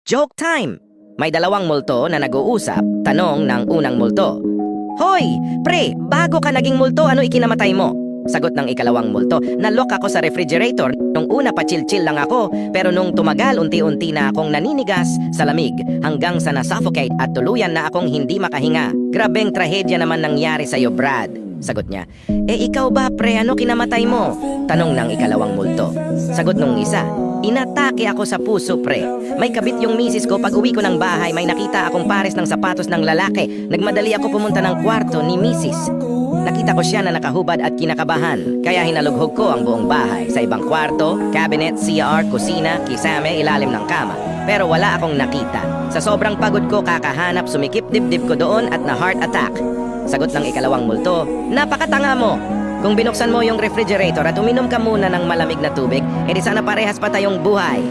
Joke time! May dalawang multo na nag-uusap, tanong ng unang multo. Hoy, pre, bago ka naging multo, ano ikinamatay mo? Sagot ng ikalawang multo, nalock ako sa refrigerator. Nung una pa chill-chill lang ako, pero nung tumagal, unti-unti na akong naninigas sa lamig hanggang sa nasuffocate at tuluyan na akong hindi makahinga. Grabeng trahedya naman nangyari sa'yo, Brad. Sagot niya, ikaw ba, pre, ano kinamatay mo? Tanong ng ikalawang multo. Sagot nung isa, inatake ako sa puso, pre. May kabit yung misis ko, pag uwi ko ng bahay, may nakita akong pares ng sapatos ng lalaki. Nagmadali ako pumunta ng kwarto ni misis. Nakita ko siya na nakahubad at kinakabahan, kaya hinalughog ko ang buong bahay sa ibang kwarto, cabinet, CR, kusina, kisame, ilalim ng kama. Pero wala akong nakita. Sa sobrang pagod ko kakahanap, sumikip dibdib ko doon at na heart attack. Sagot ng ikalawang multo, napakatanga mo! Kung binuksan mo yung refrigerator at uminom ka muna ng malamig na tubig, edi sana parehas pa tayong buhay.